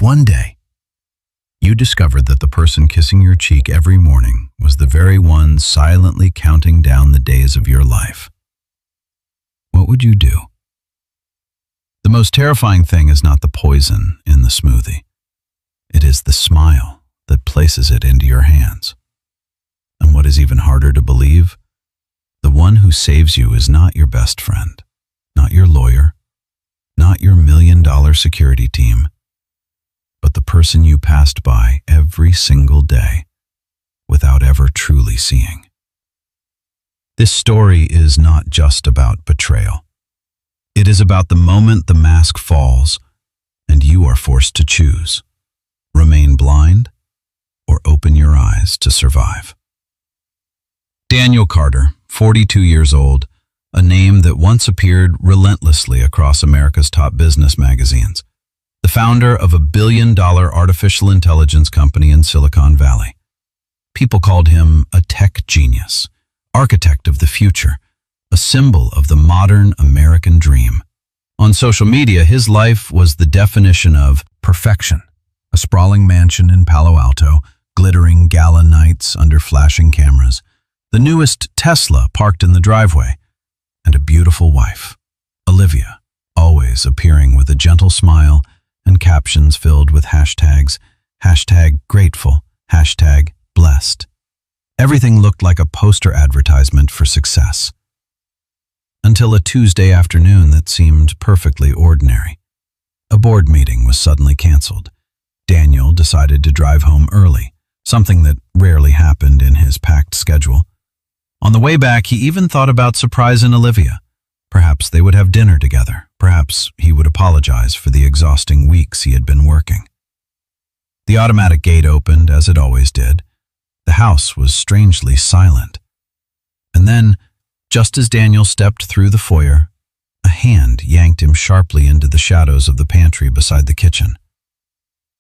If one day you discovered that the person kissing your cheek every morning was the very one silently counting down the days of your life, what would you do? The most terrifying thing is not the poison in the smoothie. It is the smile that places it into your hands. And what is even harder to believe, the one who saves you is not your best friend, not your lawyer, not your $1,000,000 security team, but the person you passed by every single day without ever truly seeing. This story is not just about betrayal. It is about the moment the mask falls and you are forced to choose: remain blind or open your eyes to survive. Daniel Carter, 42 years old, a name that once appeared relentlessly across America's top business magazines, the founder of a billion-dollar artificial intelligence company in Silicon Valley. People called him a tech genius, architect of the future, a symbol of the modern American dream. On social media, his life was the definition of perfection: a sprawling mansion in Palo Alto, glittering gala nights under flashing cameras, the newest Tesla parked in the driveway, and a beautiful wife, Olivia, always appearing with a gentle smile and captions filled with hashtags, #grateful, #blessed. Everything looked like a poster advertisement for success. Until a Tuesday afternoon that seemed perfectly ordinary. A board meeting was suddenly canceled. Daniel decided to drive home early, something that rarely happened in his packed schedule. On the way back, he even thought about surprising Olivia. Perhaps they would have dinner together. Perhaps he would apologize for the exhausting weeks he had been working. The automatic gate opened, as it always did. The house was strangely silent. And then, just as Daniel stepped through the foyer, a hand yanked him sharply into the shadows of the pantry beside the kitchen.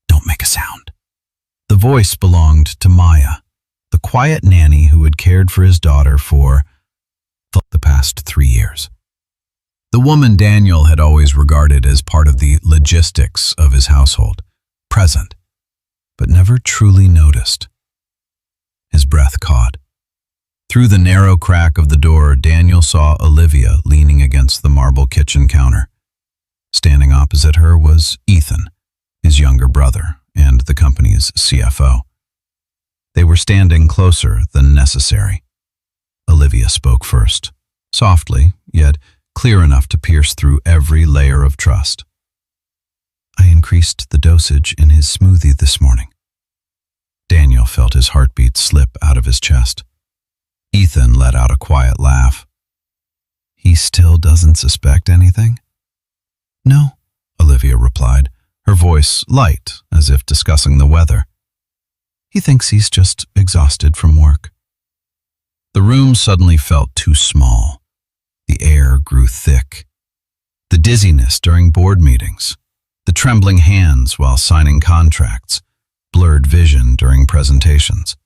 "Don't make a sound." The voice belonged to Maya, the quiet nanny who had cared for his daughter for the past 3 years. The woman Daniel had always regarded as part of the logistics of his household, present, but never truly noticed. His breath caught. Through the narrow crack of the door, Daniel saw Olivia leaning against the marble kitchen counter. Standing opposite her was Ethan, his younger brother and the company's CFO. They were standing closer than necessary. Olivia spoke first, softly, yet clear enough to pierce through every layer of trust. "I increased the dosage in his smoothie this morning." Daniel felt his heartbeat slip out of his chest. Ethan let out a quiet laugh. "He still doesn't suspect anything?" "No," Olivia replied, her voice light, as if discussing the weather. "He thinks he's just exhausted from work." The room suddenly felt too small. The air grew thick. The dizziness during board meetings, the trembling hands while signing contracts, blurred vision during presentations.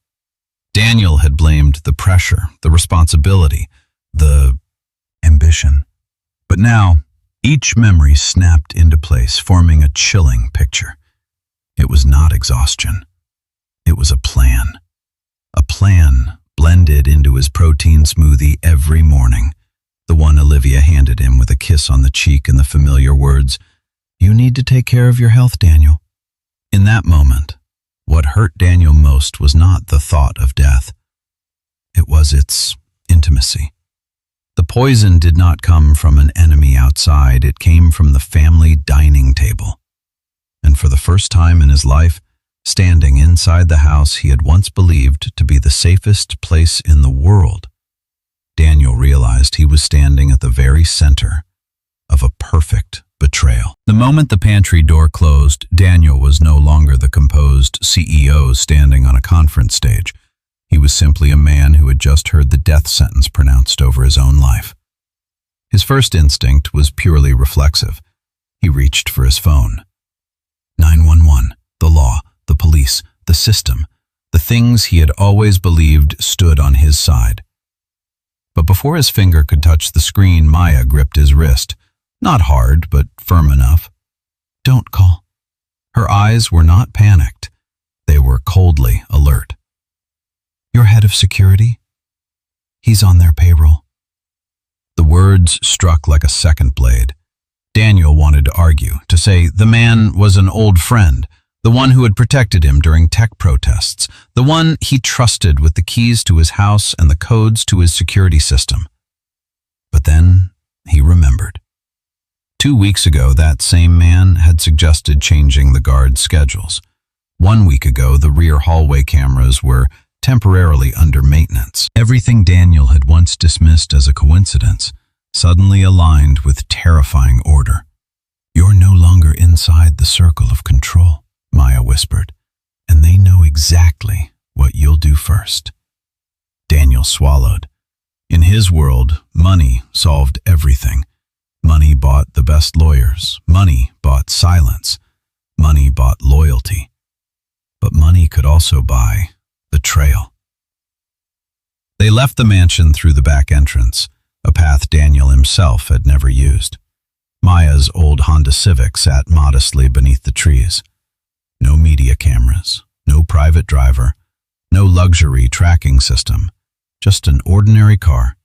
Daniel had blamed the pressure, the responsibility, the ambition. But now, each memory snapped into place, forming a chilling picture. It was not exhaustion. It was a plan. A plan blended into his protein smoothie every morning, the one Olivia handed him with a kiss on the cheek and the familiar words, "You need to take care of your health, Daniel." In that moment, what hurt Daniel most was not the thought of death. It was its intimacy. The poison did not come from an enemy outside. It came from the family dining table. And for the first time in his life, standing inside the house he had once believed to be the safest place in the world, Daniel realized he was standing at the very center of a perfect betrayal. The moment the pantry door closed, Daniel was no longer the composed CEO standing on a conference stage. He was simply a man who had just heard the death sentence pronounced over his own life. His first instinct was purely reflexive. He reached for his phone. 911, the law, the police, the system, the things he had always believed stood on his side. But before his finger could touch the screen, Maya gripped his wrist. Not hard, but firm enough. "Don't call. Her eyes were not panicked. They were coldly alert. "Your head of security? He's on their payroll." The words struck like a second blade. Daniel wanted to argue, to say the man was an old friend, the one who had protected him during tech protests, the one he trusted with the keys to his house and the codes to his security system. But then he remembered. 2 weeks ago, that same man had suggested changing the guards' schedules. 1 week ago, the rear hallway cameras were temporarily under maintenance. Everything Daniel had once dismissed as a coincidence suddenly aligned with terrifying order. "You're no longer inside the circle of control," Maya whispered, "and they know exactly what you'll do first." Daniel swallowed. In his world, money solved everything. Money bought the best lawyers. Money bought silence. Money bought loyalty. But money could also buy betrayal. They left the mansion through the back entrance, a path Daniel himself had never used. Maya's old Honda Civic sat modestly beneath the trees. No media cameras, no private driver, no luxury tracking system, just an ordinary car.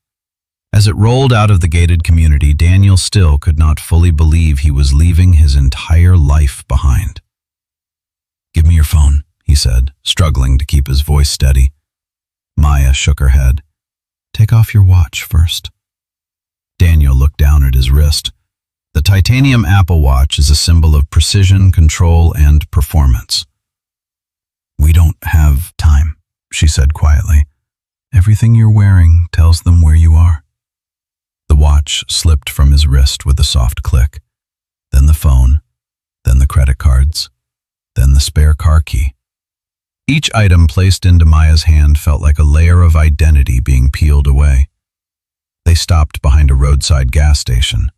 As it rolled out of the gated community, Daniel still could not fully believe he was leaving his entire life behind. "Give me your phone," he said, struggling to keep his voice steady. Maya shook her head. "Take off your watch first." Daniel looked down at his wrist. The titanium Apple Watch is a symbol of precision, control, and performance. "We don't have time," she said quietly. "Everything you're wearing tells them where you are." The watch slipped from his wrist with a soft click. Then the phone, then the credit cards, then the spare car key. Each item placed into Maya's hand felt like a layer of identity being peeled away. They stopped behind a roadside gas station.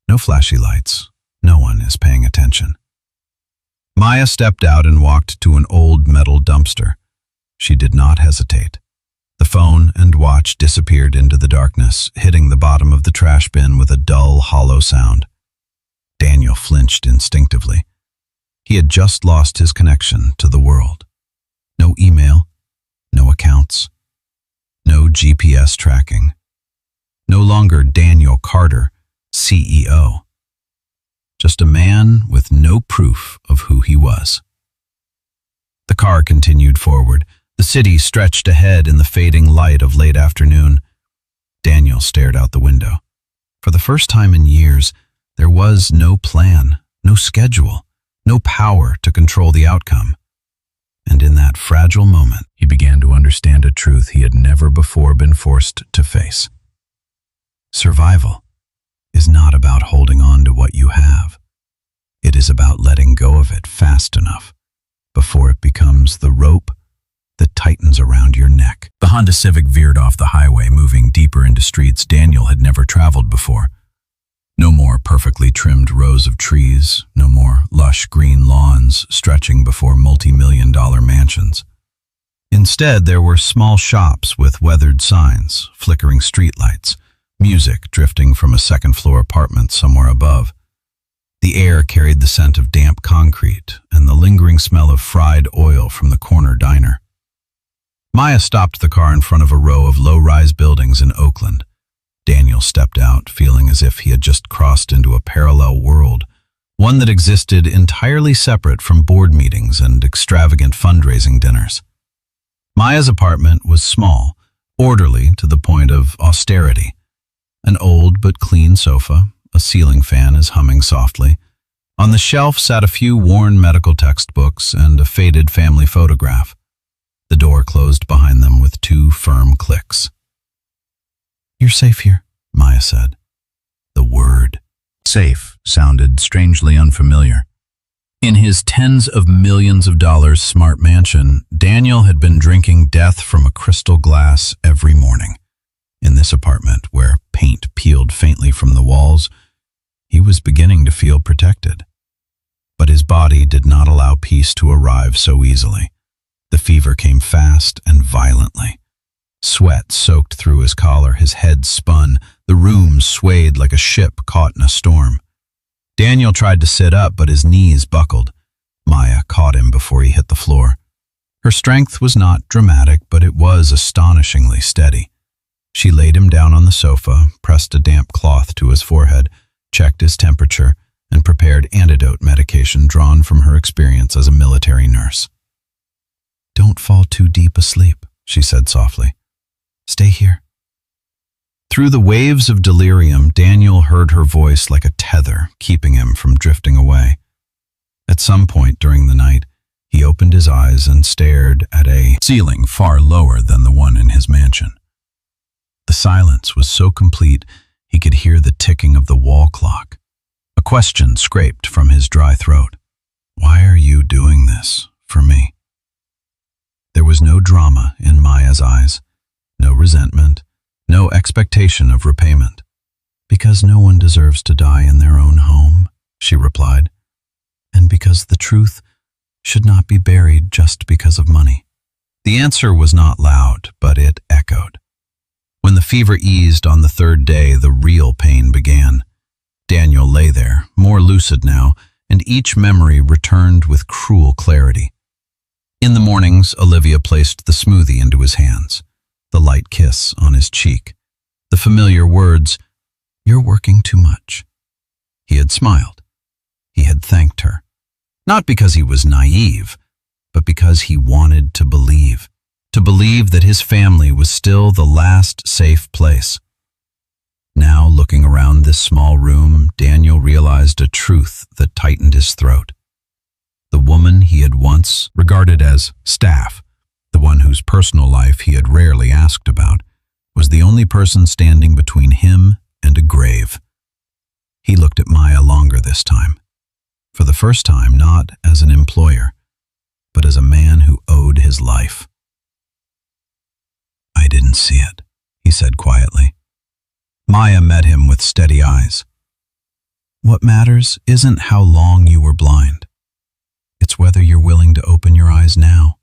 No flashy lights. No one is paying attention. Maya stepped out and walked to an old metal dumpster. She did not hesitate. The phone and watch disappeared into the darkness, hitting the bottom of the trash bin with a dull, hollow sound. Daniel flinched instinctively. He had just lost his connection to the world. No email, no accounts, no GPS tracking. No longer Daniel Carter, CEO. Just a man with no proof of who he was. The car continued forward. The city stretched ahead in the fading light of late afternoon. Daniel stared out the window. For the first time in years, there was no plan, no schedule, no power to control the outcome. And in that fragile moment, he began to understand a truth he had never before been forced to face. Survival is not about holding on to what you have. It is about letting go of it fast enough before it becomes the rope that tightens around your neck. The Honda Civic veered off the highway, moving deeper into streets Daniel had never traveled before. No more perfectly trimmed rows of trees, no more lush green lawns stretching before multi-million-dollar mansions. Instead, there were small shops with weathered signs, flickering streetlights, music drifting from a second-floor apartment somewhere above. The air carried the scent of damp concrete and the lingering smell of fried oil from the corner diner. Maya stopped the car in front of a row of low-rise buildings in Oakland. Daniel stepped out, feeling as if he had just crossed into a parallel world, one that existed entirely separate from board meetings and extravagant fundraising dinners. Maya's apartment was small, orderly to the point of austerity. An old but clean sofa, a ceiling fan is humming softly. On the shelf sat a few worn medical textbooks and a faded family photograph. The door closed behind them with 2 firm clicks. "You're safe here," Maya said. The word safe sounded strangely unfamiliar. In his tens of millions of dollars smart mansion, Daniel had been drinking death from a crystal glass every morning. In this apartment, where paint peeled faintly from the walls, he was beginning to feel protected. But his body did not allow peace to arrive so easily. The fever came fast and violently. Sweat soaked through his collar, his head spun, the room swayed like a ship caught in a storm. Daniel tried to sit up, but his knees buckled. Maya caught him before he hit the floor. Her strength was not dramatic, but it was astonishingly steady. She laid him down on the sofa, pressed a damp cloth to his forehead, checked his temperature, and prepared antidote medication drawn from her experience as a military nurse. "Don't fall too deep asleep," she said softly. "Stay here." Through the waves of delirium, Daniel heard her voice like a tether, keeping him from drifting away. At some point during the night, he opened his eyes and stared at a ceiling far lower than the one in his mansion. The silence was so complete he could hear the ticking of the wall clock. A question scraped from his dry throat. "Why are you doing this for me?" There was no drama in Maya's eyes, no resentment, no expectation of repayment. "Because no one deserves to die in their own home," she replied, "and because the truth should not be buried just because of money." The answer was not loud, but it echoed. When the fever eased on the third day, the real pain began. Daniel lay there, more lucid now, and each memory returned with cruel clarity. In the mornings, Olivia placed the smoothie into his hands, the light kiss on his cheek, the familiar words, "You're working too much." He had smiled. He had thanked her. Not because he was naive, but because he wanted to believe that his family was still the last safe place. Now, looking around this small room, Daniel realized a truth that tightened his throat. The woman he had once regarded as staff, the one whose personal life he had rarely asked about, was the only person standing between him and a grave. He looked at Maya longer this time. For the first time, not as an employer, but as a man who owed his life. "I didn't see it," he said quietly. Maya met him with steady eyes. "What matters isn't how long you were blind. It's whether you're willing to open your eyes now."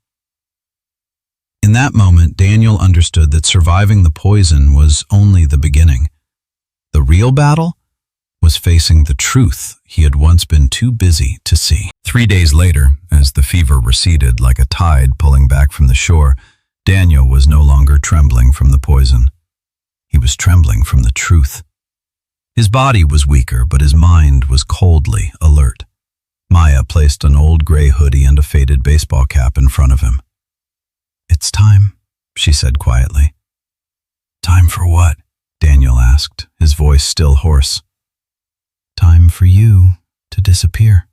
In that moment, Daniel understood that surviving the poison was only the beginning. The real battle was facing the truth he had once been too busy to see. 3 days later, as the fever receded like a tide pulling back from the shore, Daniel was no longer trembling from the poison. He was trembling from the truth. His body was weaker, but his mind was coldly alert. Maya placed an old gray hoodie and a faded baseball cap in front of him. "It's time," she said quietly. "Time for what?" Daniel asked, his voice still hoarse. "Time for you to disappear."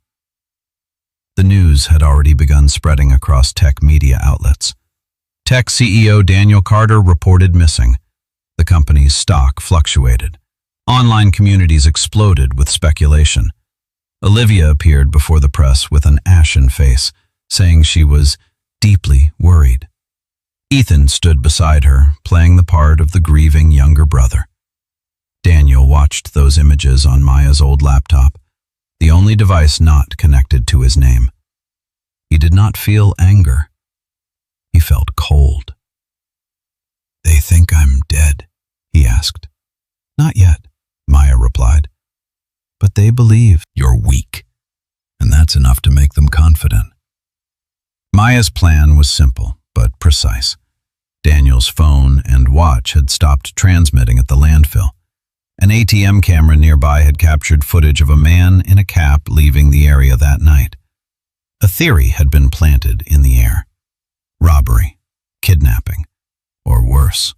The news had already begun spreading across tech media outlets. Tech CEO Daniel Carter reported missing. The company's stock fluctuated. Online communities exploded with speculation. Olivia appeared before the press with an ashen face, saying she was deeply worried. Ethan stood beside her, playing the part of the grieving younger brother. Daniel watched those images on Maya's old laptop, the only device not connected to his name. He did not feel anger. He felt cold. "They think I'm dead?" he asked. "Not yet," Maya replied. "But they believe you're weak, and that's enough to make them confident." Maya's plan was simple, but precise. Daniel's phone and watch had stopped transmitting at the landfill. An ATM camera nearby had captured footage of a man in a cap leaving the area that night. A theory had been planted in the air. Robbery, kidnapping, or worse.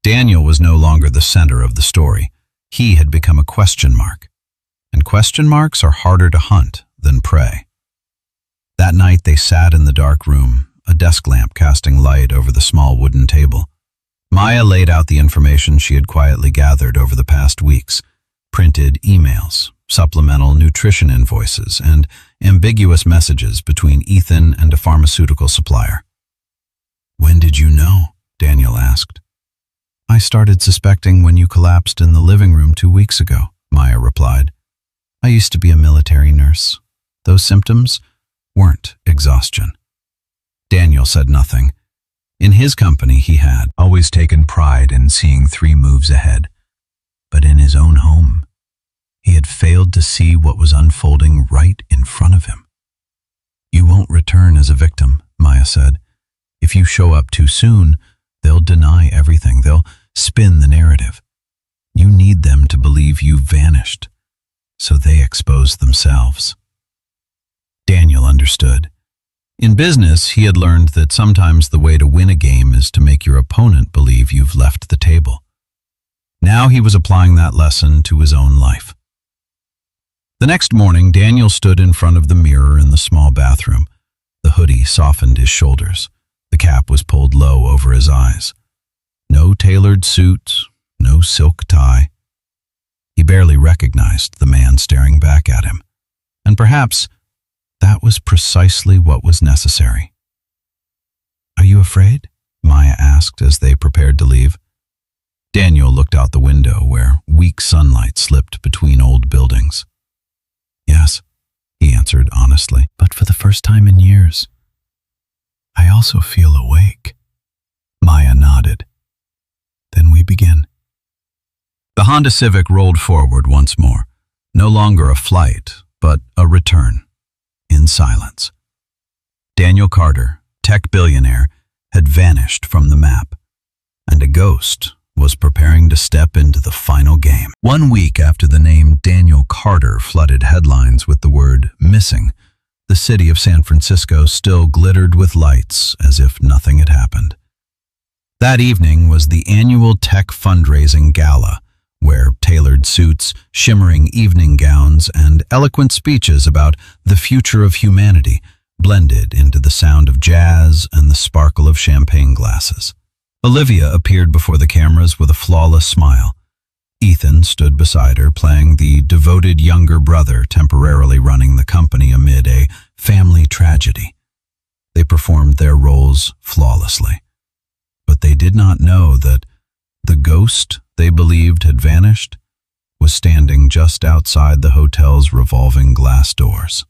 Daniel was no longer the center of the story. He had become a question mark. And question marks are harder to hunt than prey. That night they sat in the dark room, a desk lamp casting light over the small wooden table. Maya laid out the information she had quietly gathered over the past weeks: printed emails, supplemental nutrition invoices, and ambiguous messages between Ethan and a pharmaceutical supplier. "When did you know?" Daniel asked. "I started suspecting when you collapsed in the living room 2 weeks ago," Maya replied. "I used to be a military nurse. Those symptoms weren't exhaustion." Daniel said nothing. In his company, he had always taken pride in seeing 3 moves ahead. But in his own home, he had failed to see what was unfolding right in front of him. You won't return as a victim, Maya said. If you show up too soon, they'll deny everything. They'll spin the narrative. You need them to believe you've vanished, so they expose themselves. Daniel understood. In business, he had learned that sometimes the way to win a game is to make your opponent believe you've left the table. Now he was applying that lesson to his own life. The next morning, Daniel stood in front of the mirror in the small bathroom. The hoodie softened his shoulders. The cap was pulled low over his eyes. No tailored suit, no silk tie. He barely recognized the man staring back at him. And perhaps that was precisely what was necessary. "Are you afraid?" Maya asked as they prepared to leave. Daniel looked out the window where weak sunlight slipped between old buildings. "Yes," he answered honestly, "but for the first time in years, I also feel awake." Maya nodded. "Then we begin." The Honda Civic rolled forward once more, no longer a flight, but a return, in silence. Daniel Carter, tech billionaire, had vanished from the map, and a ghost was preparing to step into the final game. 1 week after the name Daniel Carter flooded headlines with the word missing, the city of San Francisco still glittered with lights as if nothing had happened. That evening was the annual tech fundraising gala, where tailored suits, shimmering evening gowns, and eloquent speeches about the future of humanity blended into the sound of jazz and the sparkle of champagne glasses. Olivia appeared before the cameras with a flawless smile. Ethan stood beside her, playing the devoted younger brother temporarily running the company amid a family tragedy. They performed their roles flawlessly. But they did not know that the ghost they believed had vanished was standing just outside the hotel's revolving glass doors.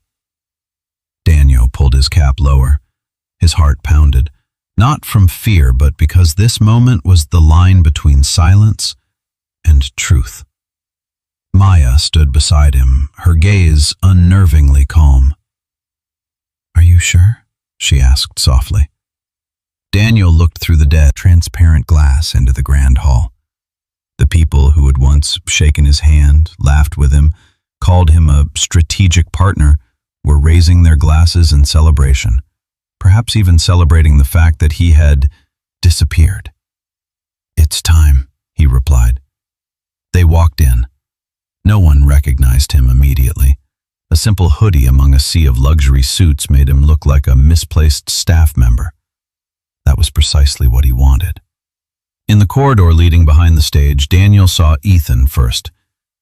Daniel pulled his cap lower. His heart pounded, not from fear, but because this moment was the line between silence and truth. Maya stood beside him, her gaze unnervingly calm. "Are you sure?" she asked softly. Daniel looked through the dead, transparent glass into the grand hall. The people who had once shaken his hand, laughed with him, called him a strategic partner, were raising their glasses in celebration, perhaps even celebrating the fact that he had disappeared. "It's time," he replied. They walked in. No one recognized him immediately. A simple hoodie among a sea of luxury suits made him look like a misplaced staff member. That was precisely what he wanted. In the corridor leading behind the stage, Daniel saw Ethan first.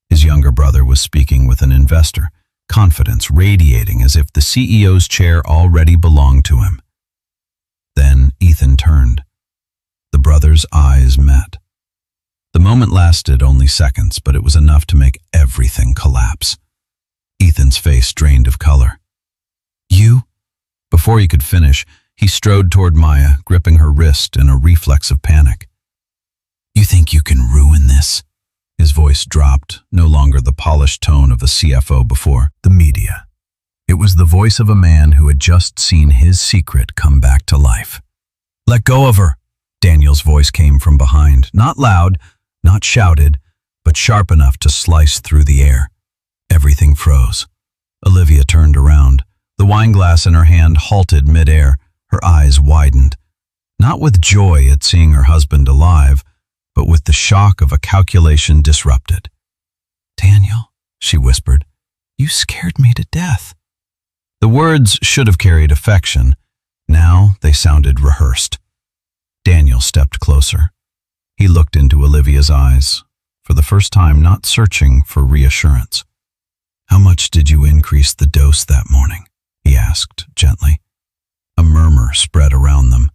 His younger brother was speaking with an investor, confidence radiating as if the CEO's chair already belonged to him. Then Ethan turned. The brothers' eyes met. The moment lasted only seconds, but it was enough to make everything collapse. Ethan's face drained of color. "You?" Before he could finish, he strode toward Maya, gripping her wrist in a reflex of panic. "You think you can ruin this?" His voice dropped, no longer the polished tone of a CFO before. The media. It was the voice of a man who had just seen his secret come back to life. "Let go of her!" Daniel's voice came from behind, not loud, not shouted, but sharp enough to slice through the air. Everything froze. Olivia turned around. The wine glass in her hand halted midair. Her eyes widened, not with joy at seeing her husband alive, but with the shock of a calculation disrupted. "Daniel," she whispered, "you scared me to death." The words should have carried affection. Now they sounded rehearsed. Daniel stepped closer. He looked into Olivia's eyes, for the first time not searching for reassurance. "How much did you increase the dose that morning?" he asked gently. A murmur spread around them.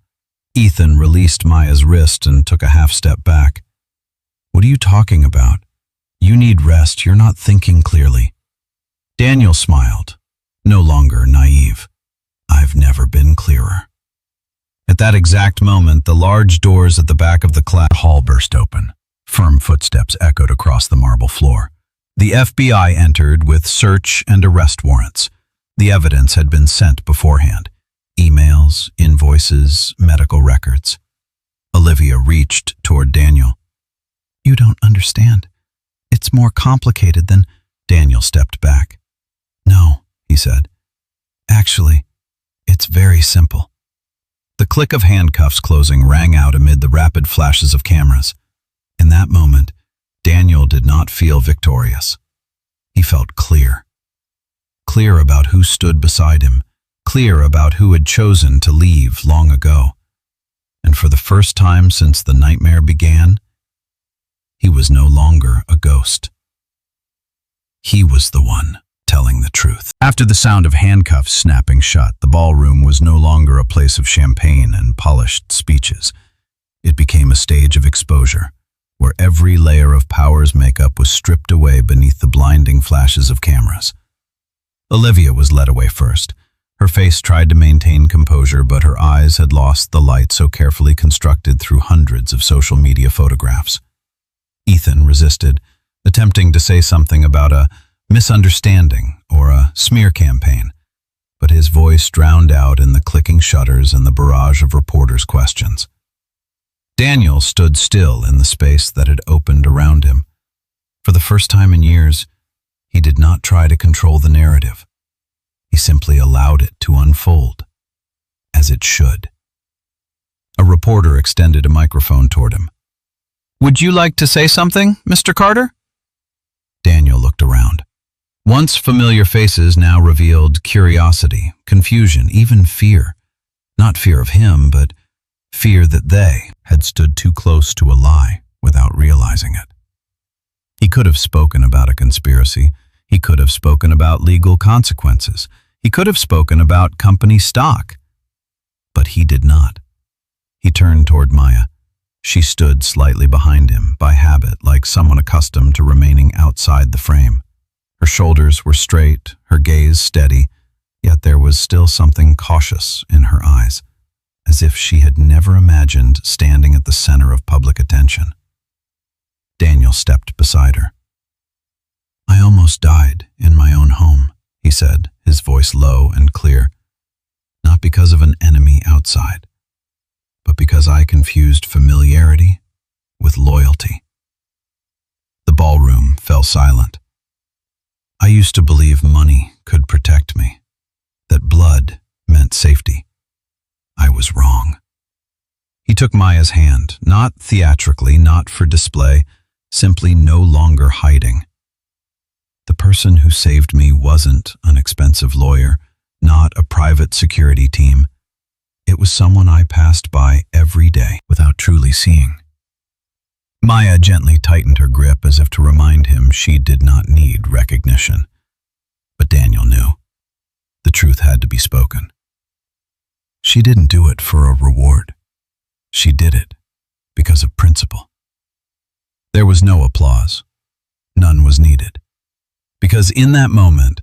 Ethan released Maya's wrist and took a half step back. "What are you talking about? You need rest. You're not thinking clearly." Daniel smiled, no longer naive. "I've never been clearer." At that exact moment, the large doors at the back of the class hall burst open. Firm footsteps echoed across the marble floor. The FBI entered with search and arrest warrants. The evidence had been sent beforehand. Emails, invoices, medical records. Olivia reached toward Daniel. "You don't understand. It's more complicated than—" Daniel stepped back. "No," he said. "Actually, it's very simple." The click of handcuffs closing rang out amid the rapid flashes of cameras. In that moment, Daniel did not feel victorious. He felt clear. Clear about who stood beside him, clear about who had chosen to leave long ago. And for the first time since the nightmare began, he was no longer a ghost. He was the one telling the truth. After the sound of handcuffs snapping shut, the ballroom was no longer a place of champagne and polished speeches. It became a stage of exposure, where every layer of power's makeup was stripped away beneath the blinding flashes of cameras. Olivia was led away first. Her face tried to maintain composure, but her eyes had lost the light so carefully constructed through hundreds of social media photographs. Ethan resisted, attempting to say something about a misunderstanding or a smear campaign, but his voice drowned out in the clicking shutters and the barrage of reporters' questions. Daniel stood still in the space that had opened around him. For the first time in years, he did not try to control the narrative. He simply allowed it to unfold, as it should. A reporter extended a microphone toward him. "Would you like to say something, Mr. Carter?" Daniel looked around. Once familiar faces now revealed curiosity, confusion, even fear. Not fear of him, but fear that they had stood too close to a lie without realizing it. He could have spoken about a conspiracy. He could have spoken about legal consequences. He could have spoken about company stock. But he did not. He turned toward Maya. She stood slightly behind him, by habit, like someone accustomed to remaining outside the frame. Her shoulders were straight, her gaze steady, yet there was still something cautious in her eyes, as if she had never imagined standing at the center of public attention. Daniel stepped beside her. "I almost died in my own home," he said, his voice low and clear. "Not because of an enemy outside, but because I confused familiarity with loyalty." The ballroom fell silent. "I used to believe money could protect me, that blood meant safety. I was wrong." He took Maya's hand, not theatrically, not for display, simply no longer hiding. "The person who saved me wasn't an expensive lawyer, not a private security team. It was someone I passed by every day without truly seeing." Maya gently tightened her grip as if to remind him she did not need recognition. But Daniel knew. The truth had to be spoken. She didn't do it for a reward. She did it because of principle. There was no applause. None was needed. Because in that moment,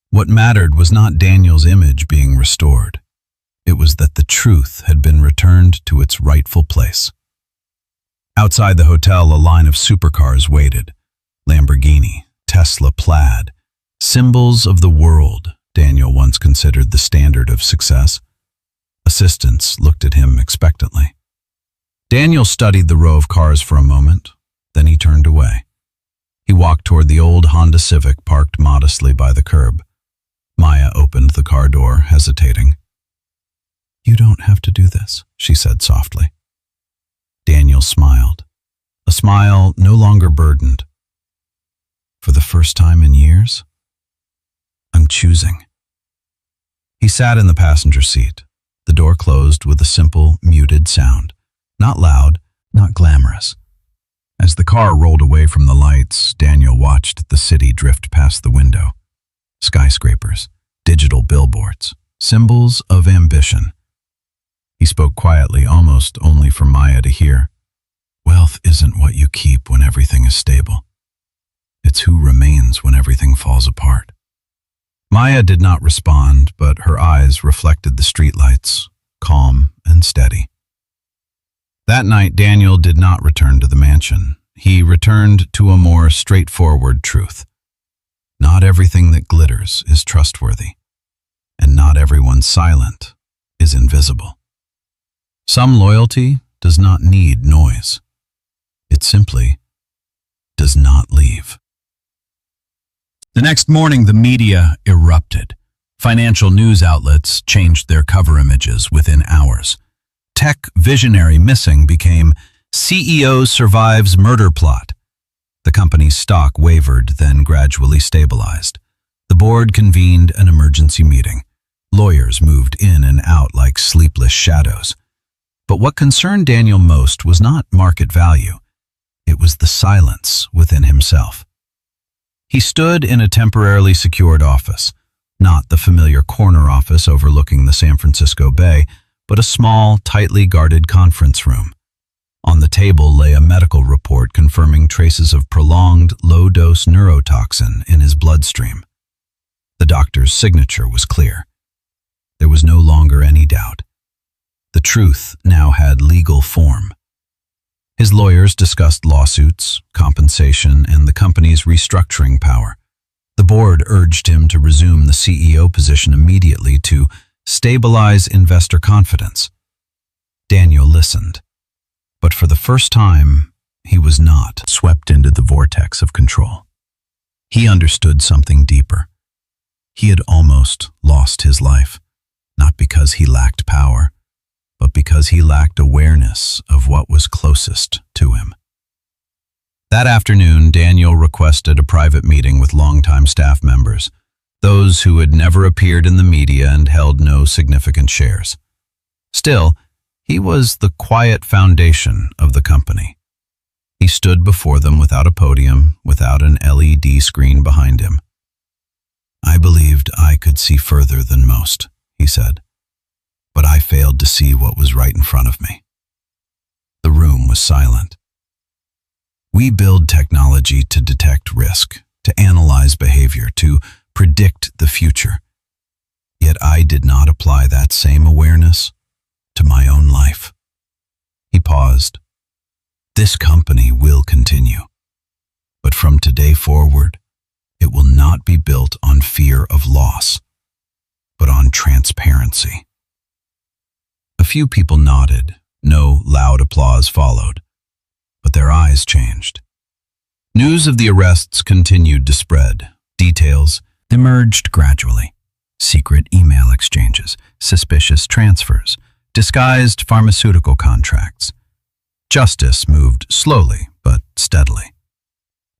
what mattered was not Daniel's image being restored. It was that the truth had been returned to its rightful place. Outside the hotel, a line of supercars waited. Lamborghini, Tesla Plaid, symbols of the world Daniel once considered the standard of success. Assistants looked at him expectantly. Daniel studied the row of cars for a moment, then he turned away. He walked toward the old Honda Civic parked modestly by the curb. Maya opened the car door, hesitating. "You don't have to do this," she said softly. Daniel smiled, a smile no longer burdened. "For the first time in years, I'm choosing." He sat in the passenger seat. The door closed with a simple, muted sound. Not loud, not glamorous. As the car rolled away from the lights, Daniel watched the city drift past the window. Skyscrapers, digital billboards, symbols of ambition. He spoke quietly, almost only for Maya to hear. "Wealth isn't what you keep when everything is stable. It's who remains when everything falls apart." Maya did not respond, but her eyes reflected the streetlights, calm and steady. That night, Daniel did not return to the mansion. He returned to a more straightforward truth. Not everything that glitters is trustworthy. and not everyone silent is invisible. Some loyalty does not need noise. It simply does not leave. The next morning, the media erupted. Financial news outlets changed their cover images within hours. Tech visionary missing became CEO survives murder plot. The company's stock wavered, then gradually stabilized. The board convened an emergency meeting. Lawyers moved in and out like sleepless shadows. But what concerned Daniel most was not market value. It was the silence within himself. He stood in a temporarily secured office, not the familiar corner office overlooking the San Francisco Bay, but a small, tightly guarded conference room. On the table lay a medical report confirming traces of prolonged, low-dose neurotoxin in his bloodstream. The doctor's signature was clear. There was no longer any doubt. The truth now had legal form. His lawyers discussed lawsuits, compensation, and the company's restructuring power. The board urged him to resume the CEO position immediately to stabilize investor confidence. Daniel listened, but for the first time, he was not swept into the vortex of control. He understood something deeper. He had almost lost his life, not because he lacked power, but because he lacked awareness of what was closest to him. That afternoon, Daniel requested a private meeting with longtime staff members, those who had never appeared in the media and held no significant shares. Still, he was the quiet foundation of the company. He stood before them without a podium, without an LED screen behind him. "I believed I could see further than most," he said. "But I failed to see what was right in front of me." The room was silent. "We build technology to detect risk, to analyze behavior, to predict the future. Yet I did not apply that same awareness to my own life." He paused. "This company will continue, but from today forward, it will not be built on fear of loss, but on transparency." A few people nodded. No loud applause followed, but their eyes changed. News of the arrests continued to spread. Details emerged gradually. Secret email exchanges, suspicious transfers, disguised pharmaceutical contracts. Justice moved slowly but steadily.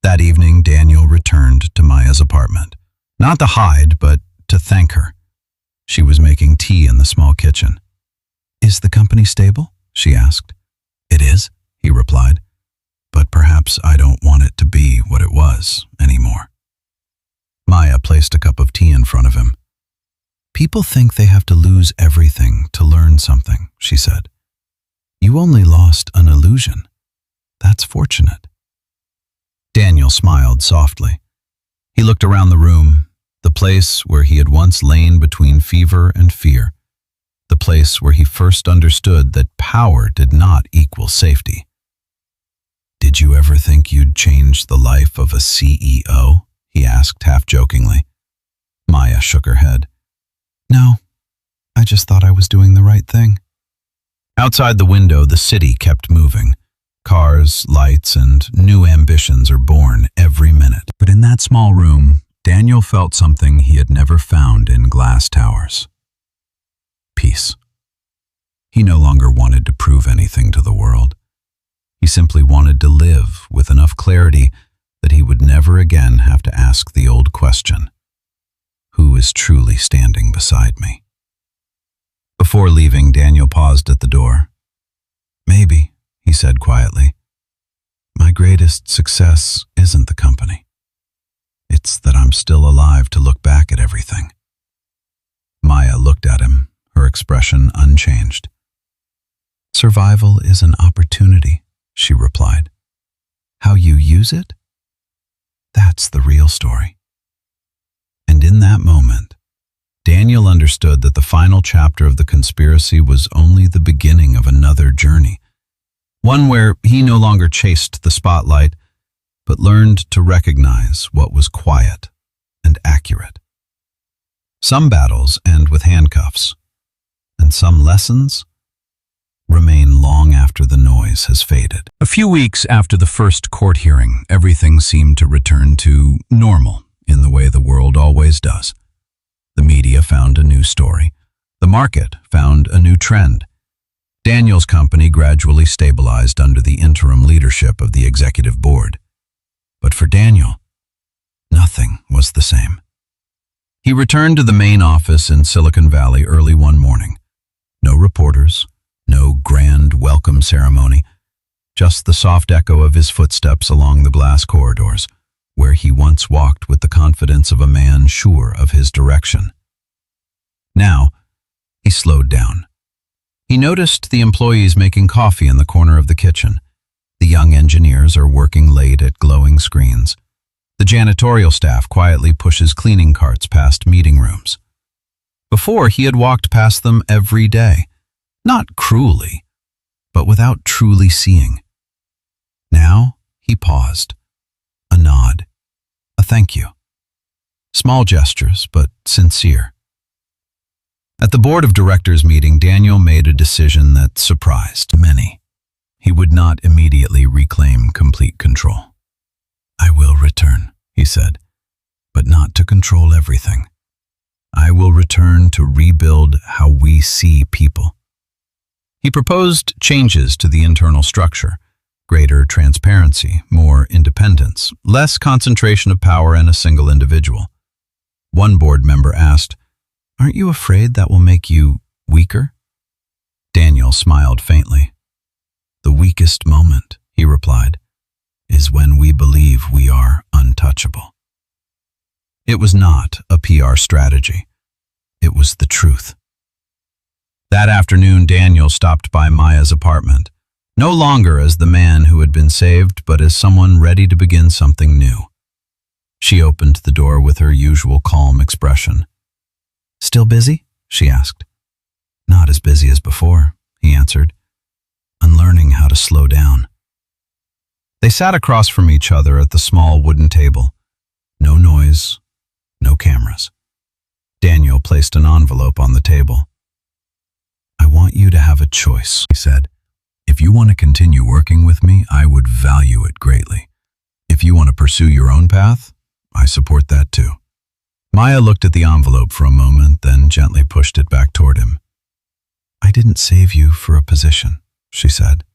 That evening, Daniel returned to Maya's apartment. Not to hide, but to thank her. She was making tea in the small kitchen. "Is the company stable?" she asked. "It is," he replied. "But perhaps I don't want it to be what it was anymore." Maya placed a cup of tea in front of him. "People think they have to lose everything to learn something," she said. "You only lost an illusion. That's fortunate." Daniel smiled softly. He looked around the room, the place where he had once lain between fever and fear. The place where he first understood that power did not equal safety. "Did you ever think you'd change the life of a CEO?" he asked half-jokingly. Maya shook her head. "No, I just thought I was doing the right thing." Outside the window, the city kept moving. Cars, lights, and new ambitions are born every minute. But in that small room, Daniel felt something he had never found in glass towers. Peace. He no longer wanted to prove anything to the world. He simply wanted to live with enough clarity that he would never again have to ask the old question, "Who is truly standing beside me?" Before leaving, Daniel paused at the door. "Maybe," he said quietly, "my greatest success isn't the company. It's that I'm still alive to look back at everything." Maya looked at him, her expression unchanged. "Survival is an opportunity," she replied. "How you use it? That's the real story." And in that moment, Daniel understood that the final chapter of the conspiracy was only the beginning of another journey, one where he no longer chased the spotlight, but learned to recognize what was quiet and accurate. Some battles end with handcuffs, and some lessons remain long after the noise has faded. A few weeks after the first court hearing, everything seemed to return to normal in the way the world always does. The media found a new story. The market found a new trend. Daniel's company gradually stabilized under the interim leadership of the executive board. But for Daniel, nothing was the same. He returned to the main office in Silicon Valley early one morning. No reporters, no grand welcome ceremony, just the soft echo of his footsteps along the glass corridors, where he once walked with the confidence of a man sure of his direction. Now, he slowed down. He noticed the employees making coffee in the corner of the kitchen. The young engineers are working late at glowing screens. The janitorial staff quietly pushes cleaning carts past meeting rooms. Before, he had walked past them every day, not cruelly, but without truly seeing. Now, he paused. A nod, a thank you. Small gestures, but sincere. At the board of directors meeting, Daniel made a decision that surprised many. He would not immediately reclaim complete control. "I will return," he said, "but not to control everything. I will return to rebuild how we see people." He proposed changes to the internal structure, greater transparency, more independence, less concentration of power in a single individual. One board member asked, "Aren't you afraid that will make you weaker?" Daniel smiled faintly. "The weakest moment," he replied, "is when we believe we are untouchable." It was not a PR strategy. It was the truth. That afternoon, Daniel stopped by Maya's apartment, no longer as the man who had been saved, but as someone ready to begin something new. She opened the door with her usual calm expression. "Still busy?" she asked. "Not as busy as before," he answered, unlearning how to slow down. They sat across from each other at the small wooden table. No noise, no cameras. Daniel placed an envelope on the table. "I want you to have a choice," he said. "If you want to continue working with me, I would value it greatly. If you want to pursue your own path, I support that too." Maya looked at the envelope for a moment, then gently pushed it back toward him. "I didn't save you for a position," she said.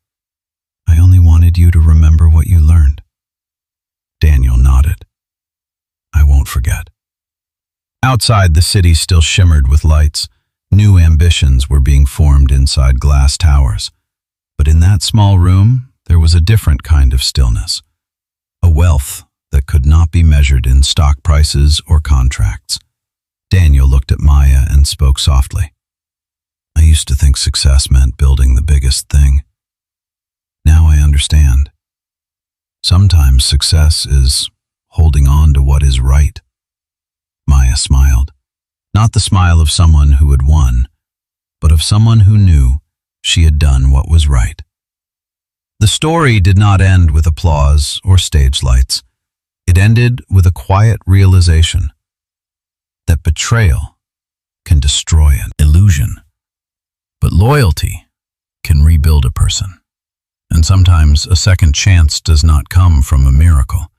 "I only wanted you to remember what you learned." Daniel nodded. "I won't forget." Outside, the city still shimmered with lights. New ambitions were being formed inside glass towers. But in that small room, there was a different kind of stillness. A wealth that could not be measured in stock prices or contracts. Daniel looked at Maya and spoke softly. "I used to think success meant building the biggest thing. Now I understand. Sometimes success is holding on to what is right." Maya smiled. Not the smile of someone who had won, but of someone who knew she had done what was right. The story did not end with applause or stage lights. It ended with a quiet realization that betrayal can destroy an illusion, but loyalty can rebuild a person. And sometimes a second chance does not come from a miracle.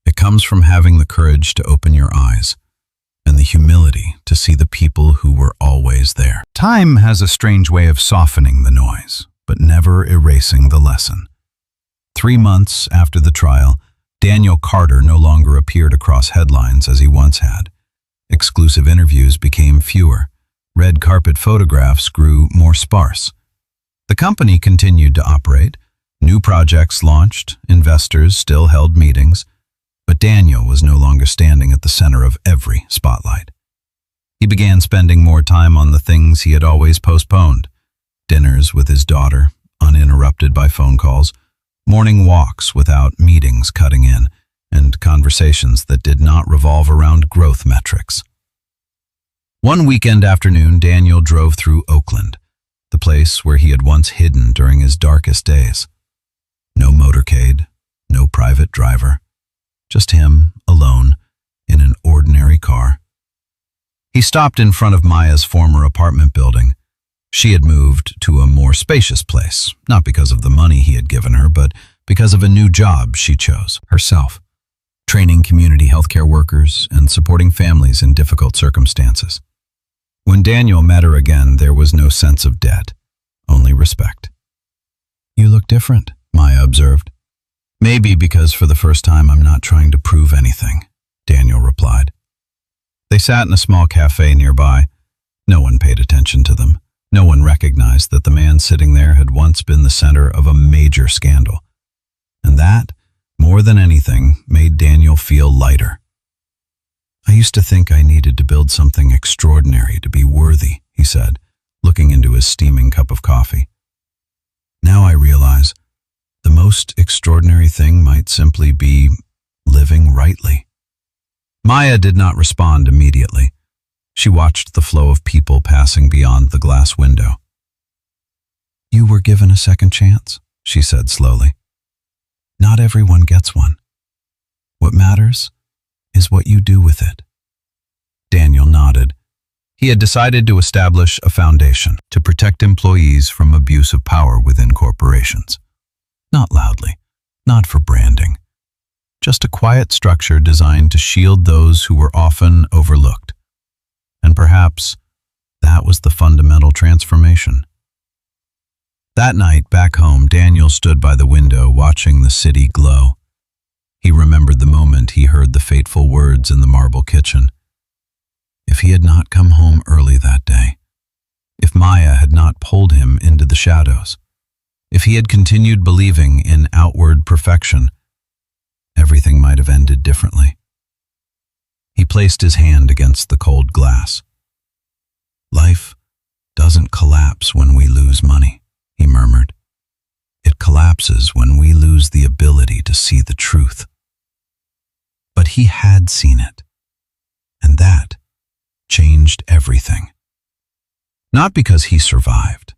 It comes from having the courage to open your eyes and the humility to see the people who were always there. Time has a strange way of softening the noise, but never erasing the lesson. 3 months after the trial, Daniel Carter no longer appeared across headlines as he once had. Exclusive interviews became fewer. Red carpet photographs grew more sparse. The company continued to operate. New projects launched, investors still held meetings, but Daniel was no longer standing at the center of every spotlight. He began spending more time on the things he had always postponed: dinners with his daughter, uninterrupted by phone calls, morning walks without meetings cutting in, and conversations that did not revolve around growth metrics. One weekend afternoon, Daniel drove through Oakland, the place where he had once hidden during his darkest days. No motorcade, no private driver, just him, alone, in an ordinary car. He stopped in front of Maya's former apartment building. She had moved to a more spacious place, not because of the money he had given her, but because of a new job she chose herself, training community healthcare workers and supporting families in difficult circumstances. When Daniel met her again, there was no sense of debt, only respect. "You look different," Maya observed. "Maybe because for the first time I'm not trying to prove anything," Daniel replied. They sat in a small cafe nearby. No one paid attention to them. No one recognized that the man sitting there had once been the center of a major scandal. And that, more than anything, made Daniel feel lighter. "I used to think I needed to build something extraordinary to be worthy," he said, looking into his steaming cup of coffee. "Now I realize the most extraordinary thing might simply be living rightly." Maya did not respond immediately. She watched the flow of people passing beyond the glass window. "You were given a second chance," she said slowly. "Not everyone gets one. What matters is what you do with it." Daniel nodded. He had decided to establish a foundation to protect employees from abuse of power within corporations. Not loudly, not for branding. Just a quiet structure designed to shield those who were often overlooked. And perhaps that was the fundamental transformation. That night, back home, Daniel stood by the window watching the city glow. He remembered the moment he heard the fateful words in the marble kitchen. If he had not come home early that day, if Maya had not pulled him into the shadows, if he had continued believing in outward perfection, everything might have ended differently. He placed his hand against the cold glass. "Life doesn't collapse when we lose money," he murmured. "It collapses when we lose the ability to see the truth." But he had seen it, and that changed everything. Not because he survived,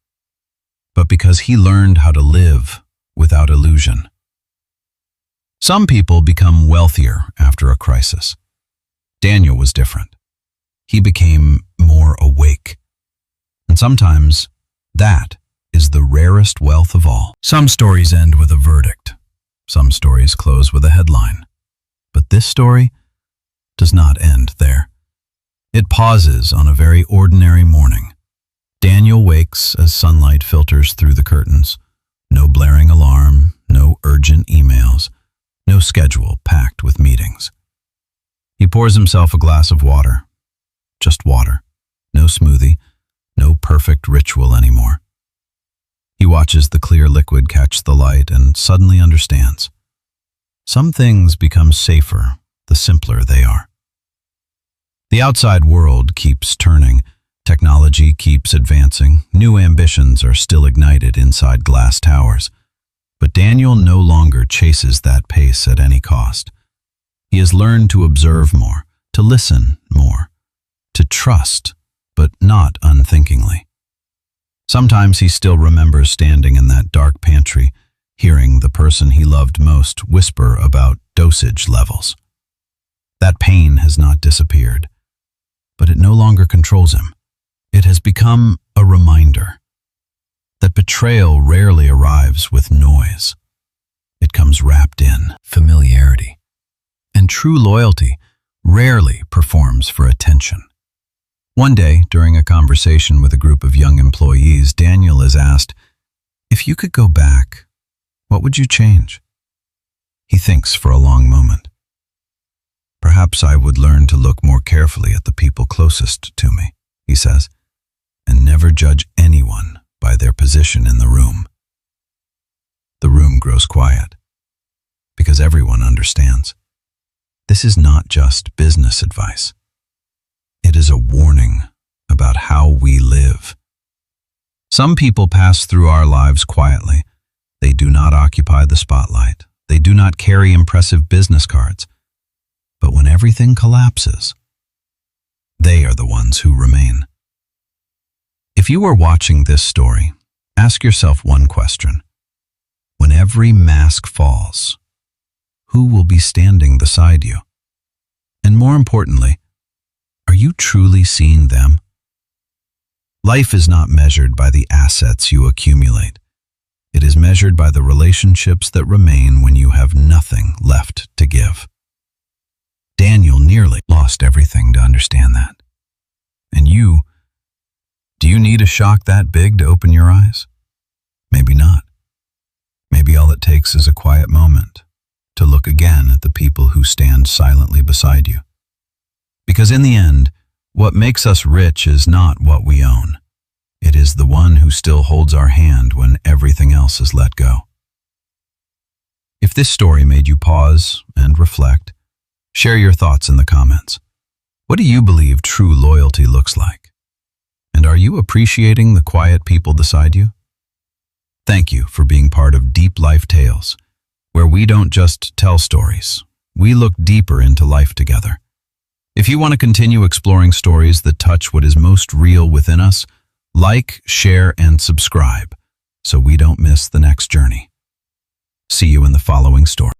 but because he learned how to live without illusion. Some people become wealthier after a crisis. Daniel was different. He became more awake. And sometimes that is the rarest wealth of all. Some stories end with a verdict. Some stories close with a headline. But this story does not end there. It pauses on a very ordinary morning. Daniel wakes as sunlight filters through the curtains. No blaring alarm, no urgent emails, no schedule packed with meetings. He pours himself a glass of water. Just water. No smoothie. No perfect ritual anymore. He watches the clear liquid catch the light and suddenly understands. Some things become safer the simpler they are. The outside world keeps turning. Technology keeps advancing. New ambitions are still ignited inside glass towers. But Daniel no longer chases that pace at any cost. He has learned to observe more, to listen more, to trust, but not unthinkingly. Sometimes he still remembers standing in that dark pantry, hearing the person he loved most whisper about dosage levels. That pain has not disappeared, but it no longer controls him. It has become a reminder that betrayal rarely arrives with noise. It comes wrapped in familiarity. And true loyalty rarely performs for attention. One day, during a conversation with a group of young employees, Daniel is asked, "If you could go back, what would you change?" He thinks for a long moment. "Perhaps I would learn to look more carefully at the people closest to me," he says, "and never judge anyone by their position in the room." The room grows quiet, because everyone understands. This is not just business advice. It is a warning about how we live. Some people pass through our lives quietly. They do not occupy the spotlight. They do not carry impressive business cards. But when everything collapses, they are the ones who remain. If you are watching this story, ask yourself one question. When every mask falls, who will be standing beside you? And more importantly, are you truly seeing them? Life is not measured by the assets you accumulate. It is measured by the relationships that remain when you have nothing left to give. Daniel nearly lost everything to understand that. And you, do you need a shock that big to open your eyes? Maybe not. Maybe all it takes is a quiet moment to look again at the people who stand silently beside you. Because in the end, what makes us rich is not what we own. It is the one who still holds our hand when everything else is let go. If this story made you pause and reflect, share your thoughts in the comments. What do you believe true loyalty looks like? And are you appreciating the quiet people beside you? Thank you for being part of Deep Life Tales, where we don't just tell stories, we look deeper into life together. If you want to continue exploring stories that touch what is most real within us, like, share, and subscribe so we don't miss the next journey. See you in the following story.